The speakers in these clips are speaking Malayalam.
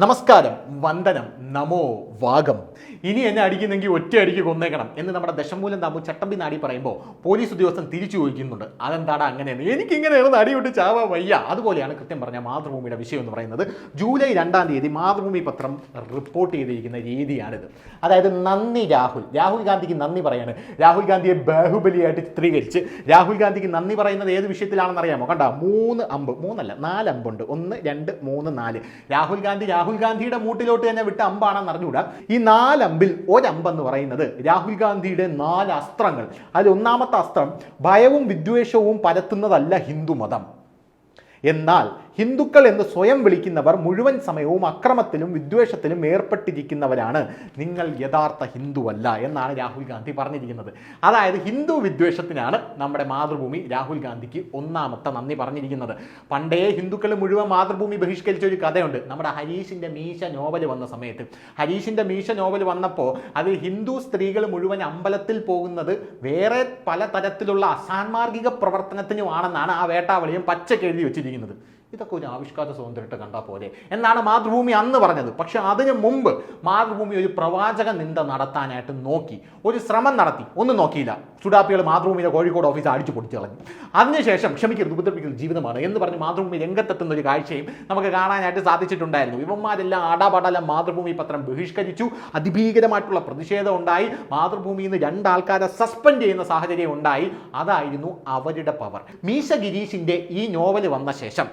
നമസ്കാരം, വന്ദനം, നമോ വാഗം. ഇനി എന്നെ അടിക്കുന്നെങ്കിൽ ഒറ്റ അടിക്ക് കൊന്നേക്കണം എന്ന് നമ്മുടെ ദശമൂലം താമ്പു ചട്ടമ്പി നാടി പറയുമ്പോൾ പോലീസ് ഉദ്യോഗസ്ഥൻ തിരിച്ചു ചോദിക്കുന്നുണ്ട്, അതെന്താടാ അങ്ങനെയാണ്, എനിക്കിങ്ങനെയാണ് നടിവിട്ട് ചാവാ വയ്യ. അതുപോലെയാണ് കൃത്യം പറഞ്ഞ മാതൃഭൂമിയുടെ വിഷയം എന്ന് പറയുന്നത്. ജൂലൈ 2-ാം തീയതി മാതൃഭൂമി പത്രം റിപ്പോർട്ട് ചെയ്തിരിക്കുന്ന രീതിയാണിത്. അതായത് നന്ദി രാഹുൽ ഗാന്ധിക്ക് നന്ദി പറയാണ്. രാഹുൽ ഗാന്ധിയെ ബാഹുബലിയായിട്ട് ചിത്രീകരിച്ച് രാഹുൽ ഗാന്ധിക്ക് നന്ദി പറയുന്നത് ഏത് വിഷയത്തിലാണെന്ന് അറിയാമോ? കണ്ട, 4 അമ്പുണ്ട്. 1, 2, 3, 4. രാഹുൽ ഗാന്ധിയുടെ മൂട്ടിലോട്ട് തന്നെ വിട്ട അമ്പാണെന്ന് അറിഞ്ഞുകൂടാ. ഈ 4 അമ്പിൽ ഒരമ്പെന്ന് പറയുന്നത് രാഹുൽ ഗാന്ധിയുടെ 4 അസ്ത്രങ്ങൾ. അതിൽ ഒന്നാമത്തെ അസ്ത്രം, ഭയവും വിദ്വേഷവും പരത്തുന്നതല്ല ഹിന്ദുമതം, എന്നാൽ ഹിന്ദുക്കൾ എന്ന് സ്വയം വിളിക്കുന്നവർ മുഴുവൻ സമയവും അക്രമത്തിലും വിദ്വേഷത്തിലും ഏർപ്പെട്ടിരിക്കുന്നവരാണ്. നിങ്ങൾ യഥാർത്ഥ ഹിന്ദുവല്ല എന്നാണ് രാഹുൽ ഗാന്ധി പറഞ്ഞിരിക്കുന്നത്. അതായത് ഹിന്ദു വിദ്വേഷത്തിനാണ് നമ്മുടെ മാതൃഭൂമി രാഹുൽ ഗാന്ധിക്ക് ഒന്നാമത്തെ നന്ദി പറഞ്ഞിരിക്കുന്നത്. പണ്ടേ ഹിന്ദുക്കൾ മുഴുവൻ മാതൃഭൂമി ബഹിഷ്കരിച്ച ഒരു കഥയുണ്ട്. നമ്മുടെ ഹരീഷിൻ്റെ മീശ നോവൽ വന്ന സമയത്ത്, ഹരീഷിൻ്റെ മീശ നോവൽ വന്നപ്പോൾ അത് ഹിന്ദു സ്ത്രീകൾ മുഴുവൻ അമ്പലത്തിൽ പോകുന്നത് വേറെ പല തരത്തിലുള്ള അസാൻമാർഗിക പ്രവർത്തനത്തിനുമാണെന്നാണ് ആ വേട്ടാവളിയും പച്ചക്ക് എഴുതി വെച്ചിരിക്കുന്നത്. ഇതൊക്കെ ഒരു ആവിഷ്കാര സ്വാതന്ത്ര്യത്തെ കണ്ടാൽ പോലെ എന്നാണ് മാതൃഭൂമി അന്ന് പറഞ്ഞത്. പക്ഷെ അതിനു മുമ്പ് മാതൃഭൂമി ഒരു പ്രവാചക നിന്ദ നടത്താനായിട്ട് നോക്കി, ഒരു ശ്രമം നടത്തി, ഒന്നും നോക്കിയില്ല. ചുടാപ്പികൾ മാതൃഭൂമിയുടെ കോഴിക്കോട് ഓഫീസ് അടിച്ചു പൊടിച്ചു കളഞ്ഞു. അതിനുശേഷം ക്ഷമിക്കരുത്, ഉപദ്രവിക്കൽ ജീവിതമാണ് എന്ന് പറഞ്ഞ് മാതൃഭൂമി രംഗത്തെത്തുന്ന ഒരു കാഴ്ചയും നമുക്ക് കാണാനായിട്ട് സാധിച്ചിട്ടുണ്ടായിരുന്നു. ഇവന്മാരെല്ലാം ആടാപാടാലും മാതൃഭൂമി പത്രം ബഹിഷ്കരിച്ചു. അതിഭീകരമായിട്ടുള്ള പ്രതിഷേധം ഉണ്ടായി. മാതൃഭൂമിയിൽ നിന്ന് 2 ആൾക്കാരെ സസ്പെൻഡ് ചെയ്യുന്ന സാഹചര്യം ഉണ്ടായി. അതായിരുന്നു അവരുടെ പവർ. മീശ ഗിരീഷിൻ്റെ ഈ നോവൽ വന്ന ശേഷം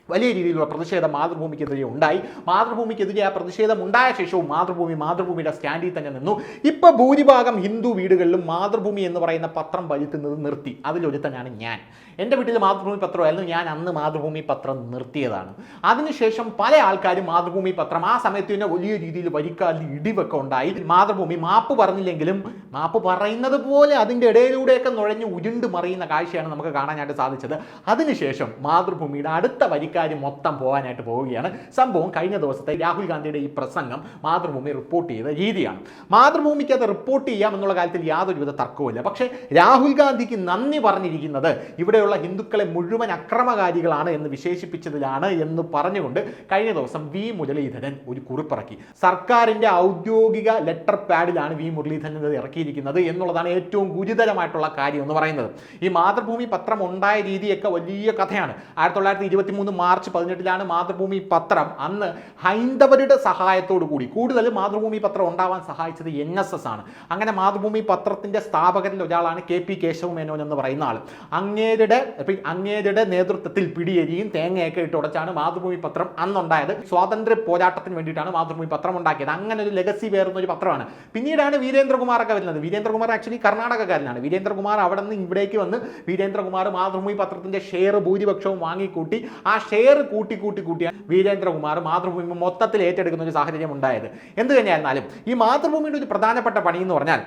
വലിയ രീതിയിലുള്ള പ്രതിഷേധം മാതൃഭൂമിക്കെതിരെ ഉണ്ടായി. മാതൃഭൂമിക്കെതിരെ ആ പ്രതിഷേധം ഉണ്ടായ ശേഷവും മാതൃഭൂമിയുടെ സ്റ്റാൻഡിൽ തന്നെ നിന്നു. ഇപ്പോൾ ഭൂരിഭാഗം ഹിന്ദു വീടുകളിലും മാതൃഭൂമി എന്ന് പറയുന്ന പത്രം വരുത്തുന്നത് നിർത്തി. അതിലൊരുത്തനാണ് ഞാൻ. എൻ്റെ വീട്ടിൽ മാതൃഭൂമി പത്രമായിരുന്നു, ഞാൻ അന്ന് മാതൃഭൂമി പത്രം നിർത്തിയതാണ്. അതിനുശേഷം പല ആൾക്കാരും മാതൃഭൂമി പത്രം ആ സമയത്ത് തന്നെ വലിയ രീതിയിൽ വരിക്കാലിൽ ഇടിവൊക്കെ ഉണ്ടായി. മാതൃഭൂമി മാപ്പ് പറഞ്ഞില്ലെങ്കിലും മാപ്പ് പറയുന്നത് പോലെ അതിൻ്റെ ഇടയിലൂടെയൊക്കെ നുഴഞ്ഞ് ഉരുണ്ട് മറിയുന്ന കാഴ്ചയാണ് നമുക്ക് കാണാനായിട്ട് സാധിച്ചത്. അതിനുശേഷം മാതൃഭൂമിയുടെ അടുത്ത വരിക്കാർ മൊത്തം പോകാനായിട്ട് പോവുകയാണ്. സംഭവം കഴിഞ്ഞ ദിവസത്തെ രാഹുൽ ഗാന്ധിയുടെ ഈ പ്രസംഗം മാതൃഭൂമി റിപ്പോർട്ട് ചെയ്ത രീതിയാണ്. മാതൃഭൂമിക്ക് അത് റിപ്പോർട്ട് ചെയ്യാം എന്നുള്ള കാര്യത്തിൽ യാതൊരുവിധ തർക്കവുമില്ല. പക്ഷേ രാഹുൽ ഗാന്ധിക്ക് നന്ദി പറഞ്ഞിരിക്കുന്നത് ഇവിടെയുള്ള ഹിന്ദുക്കളെ മുഴുവൻ അക്രമകാരികളാണ് എന്ന് വിശേഷിപ്പിച്ചതിലാണ് എന്ന് പറഞ്ഞുകൊണ്ട് കഴിഞ്ഞ ദിവസം വി മുരളീധരൻ ഒരു കുറിപ്പിറക്കി. സർക്കാരിൻ്റെ ഔദ്യോഗിക ലെറ്റർ പാഡിലാണ് വി മുരളീധരൻ ഇത് ഇറക്കിയിരിക്കുന്നത് എന്നുള്ളതാണ് ഏറ്റവും ഗുരുതരമായിട്ടുള്ള കാര്യം എന്ന് പറയുന്നത്. ഈ മാതൃഭൂമി പത്രം ഉണ്ടായ രീതിയൊക്കെ വലിയ കഥയാണ്. 1923 മാർച്ച് 18-ലാണ് മാതൃഭൂമി പത്രം അന്ന് ഹൈന്ദവരുടെ സഹായത്തോടു കൂടി, കൂടുതൽ മാതൃഭൂമി പത്രം ഉണ്ടാവാൻ സഹായിച്ചത് NSS ആണ്. അങ്ങനെ മാതൃഭൂമി പത്രത്തിൻ്റെ സ്ഥാപകരിൽ ഒരാളാണ് KP കേശവമേനോൻ എന്ന് പറയുന്ന ആൾ. അങ്ങേരുടെ നേതൃത്വത്തിൽ പിടിയേരിയും തേങ്ങയൊക്കെ ഇട്ടുടച്ചാണ് മാതൃഭൂമി പത്രം അന്നുണ്ടായത്. സ്വാതന്ത്ര്യ പോരാട്ടത്തിന് വേണ്ടിയിട്ടാണ് മാതൃഭൂമി പത്രം ഉണ്ടാക്കിയത്. അങ്ങനെ ഒരു ലെഗസി പേറുന്ന ഒരു പത്രമാണ്. പിന്നീടാണ് വീരേന്ദ്രകുമാറൊക്കെ വരുന്നത്. വീരേന്ദ്രകുമാർ ആക്ച്വലി കർണാടകക്കാരനാണ്. വീരേന്ദ്രകുമാർ അവിടെ നിന്ന് ഇവിടേക്ക് വന്ന് വീരേന്ദ്രകുമാർ മാതൃഭൂമി പത്രത്തിൻ്റെ ഷെയർ ഭൂരിപക്ഷവും വാങ്ങിക്കൂട്ടി ആ ഷെയർ കൂട്ടിയാണ് വീരേന്ദ്രകുമാർ മാതൃഭൂമി മൊത്തത്തിൽ ഏറ്റെടുക്കുന്ന ഒരു സാഹചര്യം ഉണ്ടായത്. എന്ത് തന്നെയായിരുന്നാലും ഈ മാതൃഭൂമിയുടെ ഒരു പ്രധാനപ്പെട്ട പണി എന്ന് പറഞ്ഞാൽ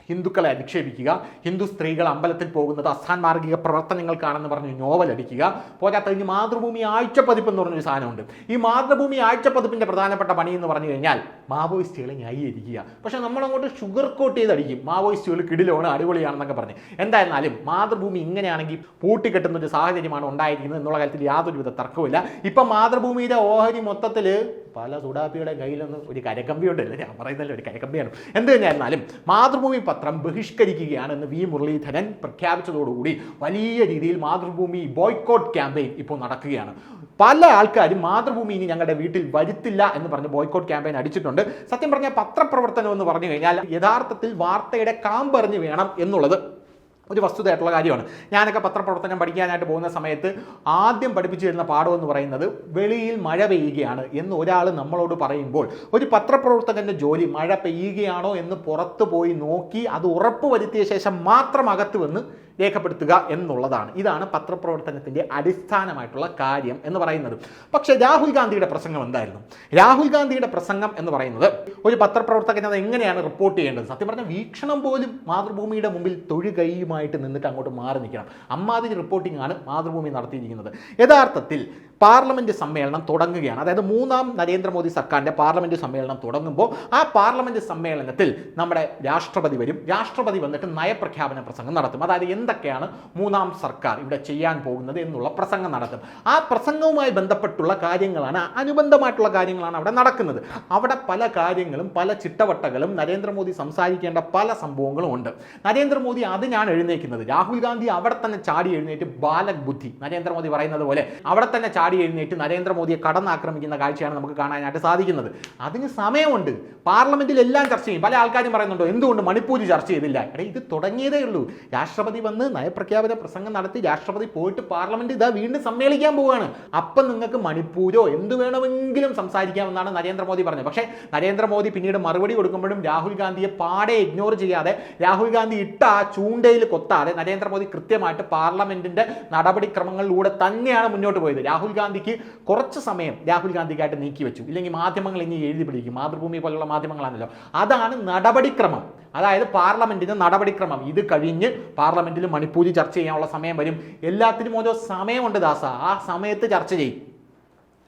ഹിന്ദുക്കളെ അധിക്ഷേപിക്കുക, ഹിന്ദു സ്ത്രീകൾ അമ്പലത്തിൽ പോകുന്നത് അസാൻമാർഗിക പ്രവർത്തനങ്ങൾക്കാണെന്ന് പറഞ്ഞ് നോവൽ അടിക്കുക. പോരാത്തതിന് മാതൃഭൂമി ആഴ്ചപ്പതിപ്പ് എന്ന് പറഞ്ഞൊരു സാധനമുണ്ട്. ഈ മാതൃഭൂമി ആഴ്ചപ്പതിപ്പിൻ്റെ പ്രധാനപ്പെട്ട പണി എന്ന് പറഞ്ഞു കഴിഞ്ഞാൽ മാവോയിസ്റ്റുകളെ ന്യായീകരിക്കുക. പക്ഷേ നമ്മളങ്ങോട്ട് ഷുഗർ കോട്ട് ചെയ്തടിക്കും, മാവോയിസ്റ്റുകൾ കിടിലാണ്, അടിപൊളിയാണെന്നൊക്കെ പറഞ്ഞ്. എന്തായിരുന്നാലും മാതൃഭൂമി ഇങ്ങനെയാണെങ്കിൽ പൂട്ടിക്കെട്ടുന്ന ഒരു സാഹചര്യമാണ് ഉണ്ടായിരിക്കുന്നത് എന്നുള്ള കാര്യത്തിൽ യാതൊരുവിധ തർക്കവുമില്ല. ഇപ്പം മാതൃഭൂമിയുടെ ഓഹരി മൊത്തത്തിൽ പല സുഡാപ്പിയുടെ കയ്യിലൊന്നും ഒരു കരക്കമ്പി ഉണ്ടല്ലോ, ഞാൻ പറയുന്നല്ലോ ഒരു കരക്കമ്പിയാണ്. എന്ത് തന്നെയായിരുന്നാലും മാതൃഭൂമി പത്രം ബഹിഷ്കരിക്കുകയാണെന്ന് വി മുരളീധരൻ പ്രഖ്യാപിച്ചതോടുകൂടി വലിയ രീതിയിൽ മാതൃഭൂമി ബോയ്ക്കോട്ട് ക്യാമ്പയിൻ ഇപ്പോൾ നടക്കുകയാണ്. പല ആൾക്കാരും മാതൃഭൂമി ഇനി ഞങ്ങളുടെ വീട്ടിൽ വരുത്തില്ല എന്ന് പറഞ്ഞ് ബോയ്ക്കോട്ട് ക്യാമ്പയിൻ അടിച്ചിട്ടുണ്ട്. സത്യം പറഞ്ഞാൽ പത്രപ്രവർത്തനം എന്ന് പറഞ്ഞു കഴിഞ്ഞാൽ യഥാർത്ഥത്തിൽ വാർത്തയുടെ കാമ്പറിഞ്ഞ് വേണം എന്നുള്ളത് ഒരു വസ്തുതയായിട്ടുള്ള കാര്യമാണ്. ഞാനൊക്കെ പത്രപ്രവർത്തനം പഠിക്കാനായിട്ട് പോകുന്ന സമയത്ത് ആദ്യം പഠിപ്പിച്ചു തരുന്ന പാഠം എന്ന് പറയുന്നത് വെളിയിൽ മഴ പെയ്യുകയാണ് എന്ന് ഒരാൾ നമ്മളോട് പറയുമ്പോൾ ഒരു പത്രപ്രവർത്തകൻ്റെ ജോലി മഴ പെയ്യുകയാണോ എന്ന് പുറത്ത് പോയി നോക്കി അത് ഉറപ്പ് വരുത്തിയ ശേഷം മാത്രം അകത്ത് വന്ന് രേഖപ്പെടുത്തുക എന്നുള്ളതാണ്. ഇതാണ് പത്രപ്രവർത്തനത്തിൻ്റെ അടിസ്ഥാനമായിട്ടുള്ള കാര്യം എന്ന് പറയുന്നത്. പക്ഷേ രാഹുൽ ഗാന്ധിയുടെ പ്രസംഗം എന്തായിരുന്നു? രാഹുൽ ഗാന്ധിയുടെ പ്രസംഗം എന്ന് പറയുന്നത് ഒരു പത്രപ്രവർത്തകൻ അത് എങ്ങനെയാണ് റിപ്പോർട്ട് ചെയ്യേണ്ടത്, സത്യം പറഞ്ഞാൽ വീക്ഷണം പോലും മാതൃഭൂമിയുടെ മുമ്പിൽ തൊഴുകൈയുമായിട്ട് നിന്നിട്ട് അങ്ങോട്ട് മാറി നിൽക്കണം. അമ്മാതിരി റിപ്പോർട്ടിംഗ് ആണ് മാതൃഭൂമി നടത്തിയിരിക്കുന്നത്. യഥാർത്ഥത്തിൽ പാർലമെന്റ് സമ്മേളനം തുടങ്ങുകയാണ്. അതായത് മൂന്നാം നരേന്ദ്രമോദി സർക്കാരിന്റെ പാർലമെന്റ് സമ്മേളനം തുടങ്ങുമ്പോൾ ആ പാർലമെന്റ് സമ്മേളനത്തിൽ നമ്മുടെ രാഷ്ട്രപതി വരും. രാഷ്ട്രപതി വന്നിട്ട് നയപ്രഖ്യാപന പ്രസംഗം നടത്തും. അതായത് എന്തൊക്കെയാണ് മൂന്നാം സർക്കാർ ഇവിടെ ചെയ്യാൻ പോകുന്നത് എന്നുള്ള പ്രസംഗം നടത്തും. ആ പ്രസംഗവുമായി ബന്ധപ്പെട്ടുള്ള കാര്യങ്ങളാണ്, അനുബന്ധമായിട്ടുള്ള കാര്യങ്ങളാണ് അവിടെ നടക്കുന്നത്. അവിടെ പല കാര്യങ്ങളും പല ചിട്ടവട്ടങ്ങളും നരേന്ദ്രമോദി സംസാരിക്കേണ്ട പല സംഭവങ്ങളും ഉണ്ട്. നരേന്ദ്രമോദി അതിനാണ് എഴുന്നേക്കുന്നത്. രാഹുൽ ഗാന്ധി അവിടെ തന്നെ ചാടി എഴുന്നേറ്റ് ബാലക് ബുദ്ധി, നരേന്ദ്രമോദി പറയുന്നത് പോലെ അവിടെ തന്നെ ചാടി എഴുന്നേറ്റ് നരേന്ദ്രമോദിയെ കടന്നാക്രമിക്കുന്ന കാഴ്ചയാണ് നമുക്ക് കാണാനായിട്ട് സാധിക്കുന്നത്. അതിന് സമയമുണ്ട്. പാർലമെന്റിൽ എല്ലാം ചർച്ച ചെയ്യും. പല ആൾക്കാരും പറയുന്നുണ്ടോ എന്തുകൊണ്ട് മണിപ്പൂർ ചർച്ച ചെയ്തില്ല? ഇത് തുടങ്ങിയതേ ഉള്ളൂ. രാഷ്ട്രപതി വന്ന് നയപ്രഖ്യാപന പ്രസംഗം നടത്തി രാഷ്ട്രപതി പോയിട്ട് പാർലമെന്റ് ഇതാ വീണ്ടും സമ്മേളിക്കാൻ പോവുകയാണ്. അപ്പം നിങ്ങൾക്ക് മണിപ്പൂരോ എന്ത് വേണമെങ്കിലും സംസാരിക്കാമെന്നാണ് നരേന്ദ്രമോദി പറഞ്ഞത്. പക്ഷേ നരേന്ദ്രമോദി പിന്നീട് മറുപടി കൊടുക്കുമ്പോഴും രാഹുൽ ഗാന്ധിയെ പാടെ ഇഗ്നോർ ചെയ്യാതെ, രാഹുൽ ഗാന്ധി ഇട്ട ആ ചൂണ്ടയിൽ കൊത്താതെ നരേന്ദ്രമോദി കൃത്യമായിട്ട് പാർലമെന്റിന്റെ നടപടിക്രമങ്ങളിലൂടെ തന്നെയാണ് മുന്നോട്ട് പോയത്. രാഹുൽ ഗാന്ധിക്ക് കുറച്ച് സമയം രാഹുൽ ഗാന്ധിക്കായിട്ട് നീക്കി വെച്ചു. ഇല്ലെങ്കിൽ മാധ്യമങ്ങൾ ഇനി എഴുതി പിടിക്കും. മാതൃഭൂമി പോലുള്ള മാധ്യമങ്ങളാണല്ലോ. അതാണ് നടപടിക്രമം. അതായത് പാർലമെന്റിന് നടപടിക്രമം. ഇത് കഴിഞ്ഞ് പാർലമെന്റിൽ മണിപ്പൂരി ചർച്ച ചെയ്യാനുള്ള സമയം വരും. എല്ലാത്തിനും ഓരോ സമയമുണ്ട് ദാസ. ആ സമയത്ത് ചർച്ച ചെയ്യും.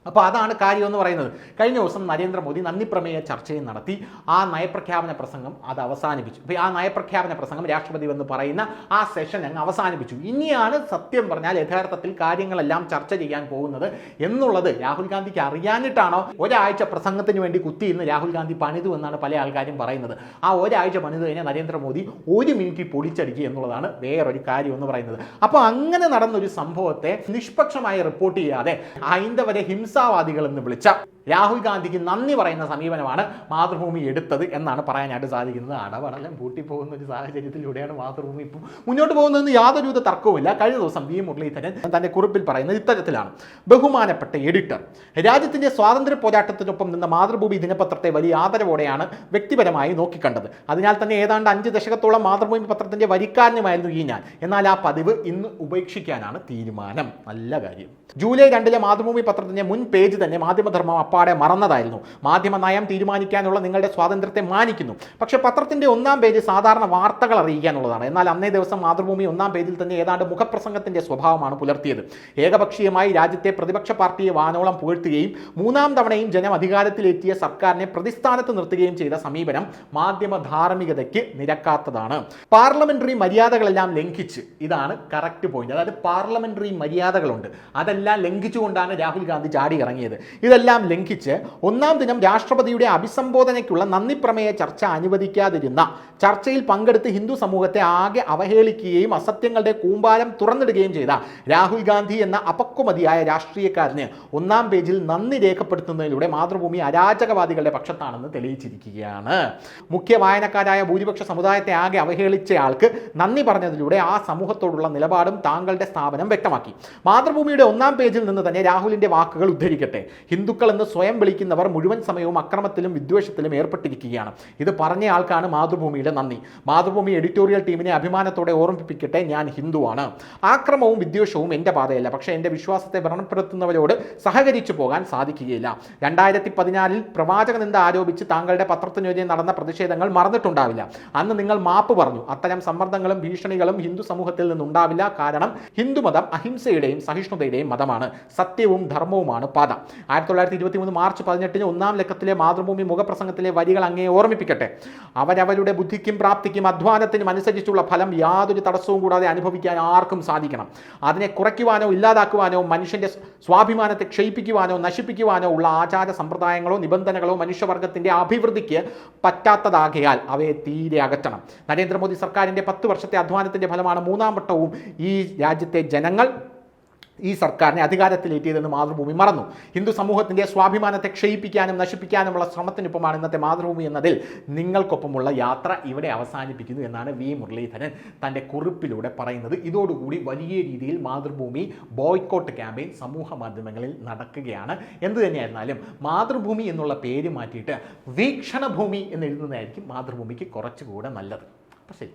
അപ്പോൾ അതാണ് കാര്യം എന്ന് പറയുന്നത്. കഴിഞ്ഞ ദിവസം നരേന്ദ്രമോദി നന്ദി പ്രമേയ ചർച്ചയും നടത്തി ആ നയപ്രഖ്യാപന പ്രസംഗം അത് അവസാനിപ്പിച്ചു. അപ്പോൾ ആ നയപ്രഖ്യാപന പ്രസംഗം രാഷ്ട്രപതി എന്ന് പറയുന്ന ആ സെഷൻ അങ്ങ് അവസാനിപ്പിച്ചു. ഇനിയാണ് സത്യം പറഞ്ഞാൽ യഥാർത്ഥത്തിൽ കാര്യങ്ങളെല്ലാം ചർച്ച ചെയ്യാൻ പോകുന്നത് എന്നുള്ളത് രാഹുൽ ഗാന്ധിക്ക് അറിയാനിട്ടാണോ ഒരാഴ്ച പ്രസംഗത്തിന് വേണ്ടി കുത്തിയിരുന്ന് രാഹുൽ ഗാന്ധി പണിതു എന്നാണ് പല ആൾക്കാരും പറയുന്നത്. ആ ഒരാഴ്ച പണിത് കഴിഞ്ഞാൽ നരേന്ദ്രമോദി 1 മിനിറ്റ് പൊളിച്ചടിക്കുക എന്നുള്ളതാണ് വേറൊരു കാര്യം എന്ന് പറയുന്നത്. അപ്പോൾ അങ്ങനെ നടന്നൊരു സംഭവത്തെ നിഷ്പക്ഷമായി റിപ്പോർട്ട് ചെയ്യാതെ ഹൈന്ദവരെ ഹിംസാവാദികൾ എന്ന് വിളിച്ച രാഹുൽ ഗാന്ധിക്ക് നന്ദി പറയുന്ന സമീപനമാണ് മാതൃഭൂമി എടുത്തത് എന്നാണ് പറയാനായിട്ട് സാധിക്കുന്നത്. അടപടലം പൂട്ടിപ്പോകുന്ന ഒരു സാഹചര്യത്തിലൂടെയാണ് മാതൃഭൂമി ഇപ്പോൾ മുന്നോട്ട് പോകുന്നതെന്ന് യാതൊരുവിധ തർക്കവുമില്ല. കഴിഞ്ഞ ദിവസം വി മുരളീധരൻ തന്റെ കുറിപ്പിൽ പറയുന്നത് ഇത്തരത്തിലാണ്: ബഹുമാനപ്പെട്ട എഡിറ്റർ, രാജ്യത്തിന്റെ സ്വാതന്ത്ര്യ പോരാട്ടത്തിനൊപ്പം നിന്ന മാതൃഭൂമി ദിനപത്രത്തെ വലിയ ആദരവോടെയാണ് വ്യക്തിപരമായി നോക്കിക്കണ്ടത്. അതിനാൽ തന്നെ ഏതാണ്ട് 5 ദശകത്തോളം മാതൃഭൂമി പത്രത്തിന്റെ വരിക്കാരനുമായിരുന്നു ഈ ഞാൻ. എന്നാൽ ആ പതിവ് ഇന്ന് ഉപേക്ഷിക്കാനാണ് തീരുമാനം. നല്ല കാര്യം. ജൂലൈ 2 മാതൃഭൂമി പത്രത്തിന്റെ മുൻ പേജ് തന്നെ മാധ്യമധർമ്മം അപ്പാടെ മറന്നതായിരുന്നു. മാധ്യമ നയം തീരുമാനിക്കാനുള്ള നിങ്ങളുടെ സ്വാതന്ത്ര്യത്തെ മാനിക്കുന്നു. പക്ഷേ പത്രത്തിന്റെ 1-ാം പേജ് സാധാരണ വാർത്തകൾ അറിയിക്കാനുള്ളതാണ്. എന്നാൽ അന്നേ ദിവസം മാതൃഭൂമി 1-ാം പേജിൽ തന്നെ ഏതാണ്ട് മുഖപ്രസംഗത്തിന്റെ സ്വഭാവമാണ് പുലർത്തിയത്. ഏകപക്ഷീയമായി രാജ്യത്തെ പ്രതിപക്ഷ പാർട്ടിയെ വാനോളം പുകഴ്ത്തുകയും 3-ാം തവണയും ജനം അധികാരത്തിലെത്തിയ സർക്കാരിനെ പ്രതിസ്ഥാനത്ത് നിർത്തുകയും ചെയ്ത സമീപനം മാധ്യമ ധാർമ്മികതയ്ക്ക് നിരക്കാത്തതാണ്. പാർലമെന്ററി മര്യാദകളെല്ലാം ലംഘിച്ച്, ഇതാണ് കറക്റ്റ് പോയിന്റ്, അതായത് പാർലമെന്ററി മര്യാദകളുണ്ട്, അതെല്ലാം ലംഘിച്ചുകൊണ്ടാണ് രാഹുൽ ഗാന്ധി ചാടി ഇറങ്ങിയത്. ഇതെല്ലാം ലംഘിച്ച് 1-ാം ദിനം രാഷ്ട്രപതിയുടെ അഭിസംബോധനയ്ക്കുള്ള നന്ദി പ്രമേയ ചർച്ച അനുവദിക്കാതിരുന്ന, ചർച്ചയിൽ പങ്കെടുത്ത് ഹിന്ദു സമൂഹത്തെ ആകെ അവഹേളിക്കുകയും അസത്യങ്ങളുടെ കൂമ്പാരം തുറന്നിടുകയും ചെയ്ത രാഹുൽ ഗാന്ധി എന്ന അപക്വമതിയായ രാഷ്ട്രീയക്കാരന് 1-ാം പേജിൽ നന്ദി രേഖപ്പെടുത്തുന്നതിലൂടെ മാതൃഭൂമി അരാജകവാദികളുടെ പക്ഷത്താണെന്ന് തെളിയിച്ചിരിക്കുകയാണ്. മുഖ്യ വായനക്കാരായ ഭൂരിപക്ഷ സമുദായത്തെ ആകെ അവഹേളിച്ചയാൾക്ക് നന്ദി പറഞ്ഞതിലൂടെ ആ സമൂഹത്തോടുള്ള നിലപാടും താങ്കളുടെ സ്ഥാപനം വ്യക്തമാക്കി. മാതൃഭൂമിയുടെ 1-ാം പേജിൽ നിന്ന് തന്നെ രാഹുലിന്റെ വാക്കുകൾ ഉദ്ധരിക്കട്ടെ: ഹിന്ദുക്കൾ എന്ന് സ്വയം വിളിക്കുന്നവർ മുഴുവൻ സമയവും അക്രമത്തിലും വിദ്വേഷത്തിലും ഏർപ്പെട്ടിരിക്കുകയാണ്. ഇത് പറഞ്ഞ ആൾക്കാണ് മാതൃഭൂമിയുടെ നന്ദി. മാതൃഭൂമി എഡിറ്റോറിയൽ ടീമിനെ അഭിമാനത്തോടെ ഓർമ്മിപ്പിക്കട്ടെ: ഞാൻ ഹിന്ദുവാണ്. ആക്രമവും വിദ്വേഷവും എൻ്റെ പാതയല്ല. പക്ഷേ എൻ്റെ വിശ്വാസത്തെ വ്രണപ്പെടുത്തുന്നവരോട് സഹകരിച്ചു പോകാൻ സാധിക്കുകയില്ല. 2014 പ്രവാചക നിന്ദ ആരോപിച്ച് താങ്കളുടെ പത്രത്തിനെതിരെ നടന്ന പ്രതിഷേധങ്ങൾ മറന്നിട്ടുണ്ടാവില്ല. അന്ന് നിങ്ങൾ മാപ്പ് പറഞ്ഞു. അത്തരം സമ്മർദ്ദങ്ങളും ഭീഷണികളും ഹിന്ദു സമൂഹത്തിൽ നിന്നുണ്ടാവില്ല. കാരണം ഹിന്ദുമതം അഹിംസയുടെയും സഹിഷ്ണുതയുടെയും മതമാണ്. സത്യവും ധർമ്മവുമാണ് പാത. 1923 മാർച്ച് 18 1-ാം ലക്കത്തിലെ മാതൃഭൂമി മുഖപ്രസംഗത്തിലെ വരികൾ അങ്ങേ ഓർമ്മിപ്പിക്കട്ടെ: അവരവരുടെ ബുദ്ധിക്കും പ്രാപ്തിക്കും അധ്വാനത്തിനും അനുസരിച്ചുള്ള ഫലം യാതൊരു തടസ്സവും കൂടാതെ അനുഭവിക്കാൻ ആർക്കും സാധിക്കണം. അതിനെ കുറയ്ക്കുവാനോ ഇല്ലാതാക്കുവാനോ മനുഷ്യന്റെ സ്വാഭിമാനത്തെ ക്ഷയിപ്പിക്കുവാനോ നശിപ്പിക്കുവാനോ ഉള്ള ആചാര സമ്പ്രദായങ്ങളോ നിബന്ധനകളോ മനുഷ്യവർഗത്തിന്റെ അഭിവൃദ്ധിക്ക് പറ്റാത്തതാകയാൽ അവയെ തീരെ അകറ്റണം. നരേന്ദ്രമോദി സർക്കാരിന്റെ 10 വർഷത്തെ അധ്വാനത്തിന്റെ ഫലമാണ് 3-ാം വട്ടവും ഈ രാജ്യത്തെ ജനങ്ങൾ ഈ സർക്കാരിനെ അധികാരത്തിലേറ്റിയതെന്ന് മാതൃഭൂമി മറന്നു. ഹിന്ദു സമൂഹത്തിന്റെ സ്വാഭിമാനത്തെ ക്ഷയിപ്പിക്കാനും നശിപ്പിക്കാനുമുള്ള ശ്രമത്തിനൊപ്പമാണ് ഇന്നത്തെ മാതൃഭൂമി എന്നതിൽ നിങ്ങൾക്കൊപ്പമുള്ള യാത്ര ഇവിടെ അവസാനിപ്പിക്കുന്നു എന്നാണ് വി മുരളീധരൻ തൻ്റെ കുറിപ്പിലൂടെ പറയുന്നത്. ഇതോടുകൂടി വലിയ രീതിയിൽ മാതൃഭൂമി ബോയ്ക്കോട്ട് ക്യാമ്പയിൻ സമൂഹ മാധ്യമങ്ങളിൽ നടക്കുകയാണ്. എന്തു തന്നെയായിരുന്നാലും മാതൃഭൂമി എന്നുള്ള പേര് മാറ്റിയിട്ട് വീക്ഷണഭൂമി എന്ന് എഴുതുന്നതായിരിക്കും മാതൃഭൂമിക്ക് കുറച്ചുകൂടെ നല്ലത്. അപ്പോൾ ശരി.